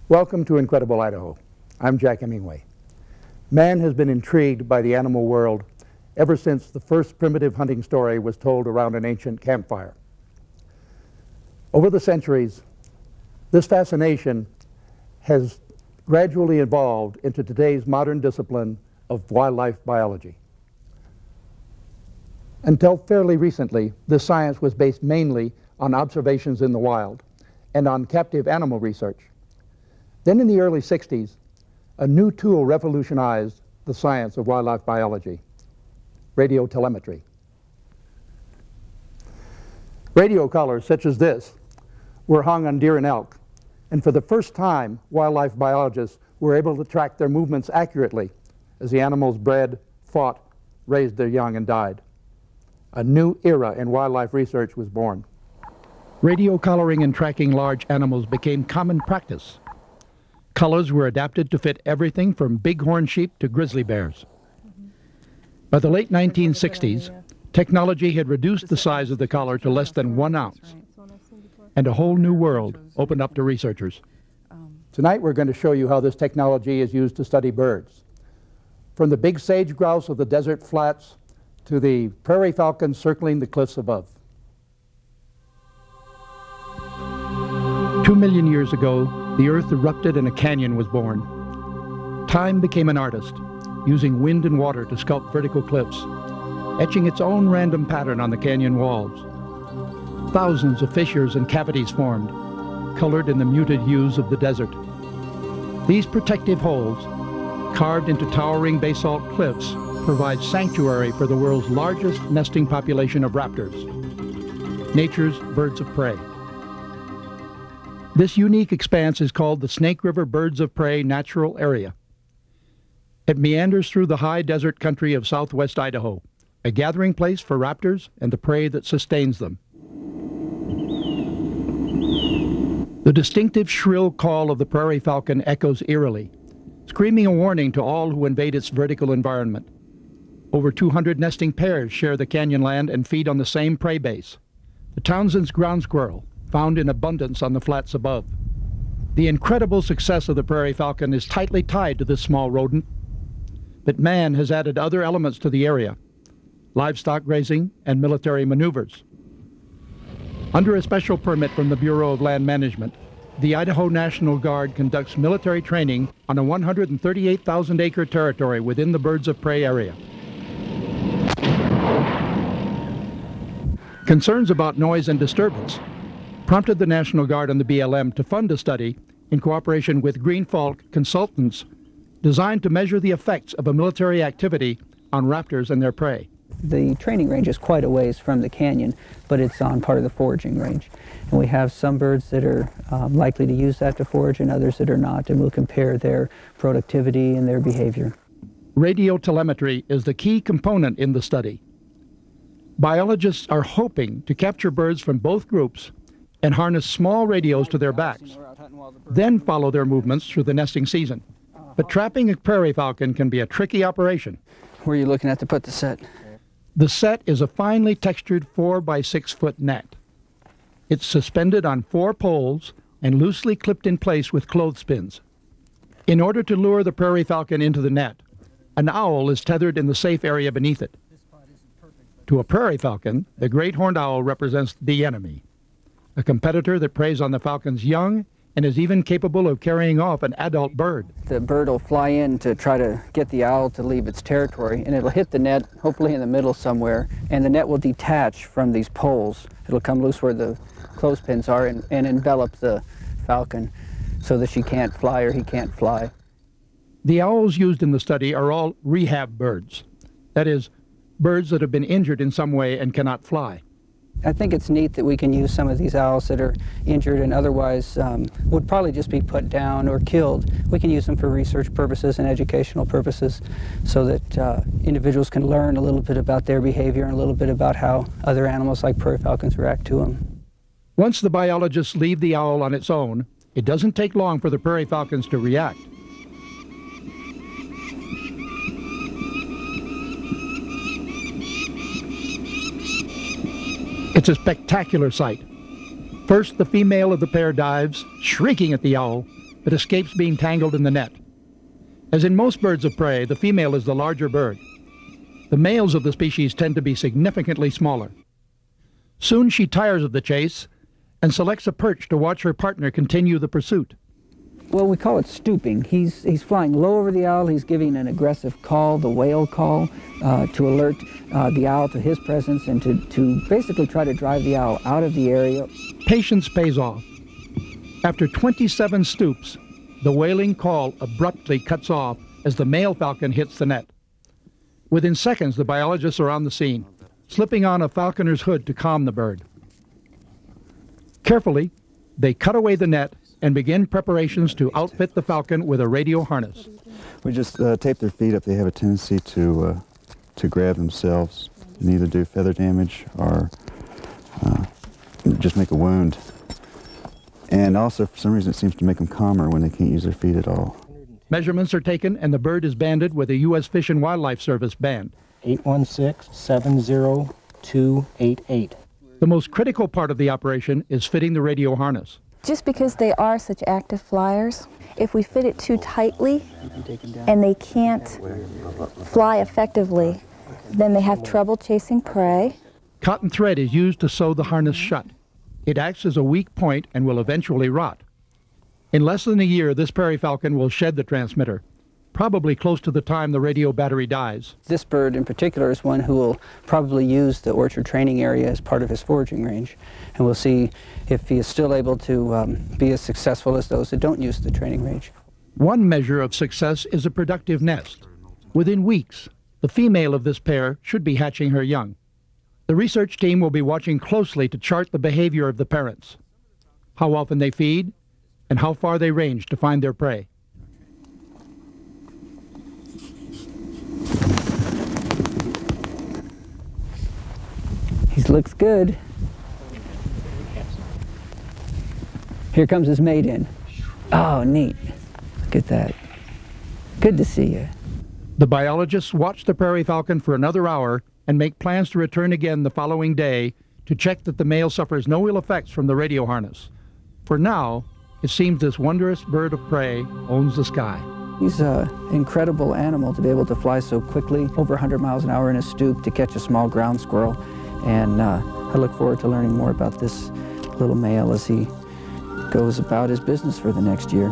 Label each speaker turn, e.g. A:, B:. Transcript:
A: Welcome to Incredible Idaho. I'm Jack Hemingway. Man has been intrigued by the animal world ever since the first primitive hunting story was told around an ancient campfire. Over the centuries, this fascination has gradually evolved into today's modern discipline of wildlife biology. Until fairly recently, this science was based mainly on observations in the wild and on captive animal research. Then in the early 60s, a new tool revolutionized the science of wildlife biology: radio telemetry. Radio collars such as this were hung on deer and elk, and for the first time, wildlife biologists were able to track their movements accurately as the animals bred, fought, raised their young, and died. A new era in wildlife research was born. Radio collaring and tracking large animals became common practice. Collars were adapted to fit everything from bighorn sheep to grizzly bears. By the late 1960s, technology had reduced the size of the collar to less than 1 ounce, and a whole new world opened up to researchers. Tonight we're going to show you how this technology is used to study birds. From the big sage grouse of the desert flats to the prairie falcons circling the cliffs above. 2 million years ago, the earth erupted and a canyon was born. Time became an artist, using wind and water to sculpt vertical cliffs, etching its own random pattern on the canyon walls. Thousands of fissures and cavities formed, colored in the muted hues of the desert. These protective holes, carved into towering basalt cliffs, provide sanctuary for the world's largest nesting population of raptors, nature's birds of prey. This unique expanse is called the Snake River Birds of Prey Natural Area. It meanders through the high desert country of southwest Idaho, a gathering place for raptors and the prey that sustains them. The distinctive shrill call of the prairie falcon echoes eerily, screaming a warning to all who invade its vertical environment. Over 200 nesting pairs share the canyon land and feed on the same prey base, the Townsend's ground squirrel, found in abundance on the flats above. The incredible success of the prairie falcon is tightly tied to this small rodent, but man has added other elements to the area: livestock grazing and military maneuvers. Under a special permit from the Bureau of Land Management, the Idaho National Guard conducts military training on a 138,000-acre territory within the birds of prey area. Concerns about noise and disturbance prompted the National Guard and the BLM to fund a study in cooperation with Green Falk consultants designed to measure the effects of a military activity on raptors and their prey.
B: The training range is quite a ways from the canyon, but it's on part of the foraging range. And we have some birds that are likely to use that to forage and others that are not, and we'll compare their productivity and their behavior.
A: Radio telemetry is the key component in the study. Biologists are hoping to capture birds from both groups and harness small radios to their backs, then follow their movements through the nesting season. But trapping a prairie falcon can be a tricky operation.
B: Where are you looking at to put the set?
A: The set is a finely textured 4 by 6 foot net. It's suspended on 4 poles and loosely clipped in place with clothespins. In order to lure the prairie falcon into the net, an owl is tethered in the safe area beneath it. To a prairie falcon, the great horned owl represents the enemy, a competitor that preys on the falcon's young and is even capable of carrying off an adult bird.
B: The bird will fly in to try to get the owl to leave its territory, and it'll hit the net, hopefully in the middle somewhere, and the net will detach from these poles. It'll come loose where the clothespins are and envelop the falcon so that she can't fly or he can't fly.
A: The owls used in the study are all rehab birds, that is, birds that have been injured in some way and cannot fly.
B: I think it's neat that we can use some of these owls that are injured and otherwise would probably just be put down or killed. We can use them for research purposes and educational purposes so that individuals can learn a little bit about their behavior and a little bit about how other animals like prairie falcons react to them.
A: Once the biologists leave the owl on its own, it doesn't take long for the prairie falcons to react. It's a spectacular sight. First, the female of the pair dives, shrieking at the owl, but escapes being tangled in the net. As in most birds of prey, the female is the larger bird. The males of the species tend to be significantly smaller. Soon she tires of the chase and selects a perch to watch her partner continue the pursuit.
B: Well, we call it stooping. He's flying low over the owl. He's giving an aggressive call, the whale call, to alert the owl to his presence and to basically try to drive the owl out of the area.
A: Patience pays off. After 27 stoops, the wailing call abruptly cuts off as the male falcon hits the net. Within seconds, the biologists are on the scene, slipping on a falconer's hood to calm the bird. Carefully, they cut away the net and begin preparations to outfit the falcon with a radio harness.
C: We just tape their feet up. They have a tendency to grab themselves and either do feather damage or just make a wound. And also, for some reason, it seems to make them calmer when they can't use their feet at all.
A: Measurements are taken and the bird is banded with a U.S. Fish and Wildlife Service band.
D: 816-70288.
A: The most critical part of the operation is fitting the radio harness.
E: Just because they are such active flyers, if we fit it too tightly and they can't fly effectively, then they have trouble chasing prey.
A: Cotton thread is used to sew the harness shut. It acts as a weak point and will eventually rot. In less than a year, this prairie falcon will shed the transmitter, probably close to the time the radio battery dies.
B: This bird in particular is one who will probably use the orchard training area as part of his foraging range. And we'll see if he is still able to be as successful as those that don't use the training range.
A: One measure of success is a productive nest. Within weeks, the female of this pair should be hatching her young. The research team will be watching closely to chart the behavior of the parents, how often they feed, and how far they range to find their prey.
B: He looks good. Here comes his mate in. Oh, neat. Look at that. Good to see you.
A: The biologists watch the prairie falcon for another hour and make plans to return again the following day to check that the male suffers no ill effects from the radio harness. For now, it seems this wondrous bird of prey owns the sky.
B: He's an incredible animal to be able to fly so quickly, over 100 miles an hour in a stoop to catch a small ground squirrel. And I look forward to learning more about this little male as he goes about his business for the next year.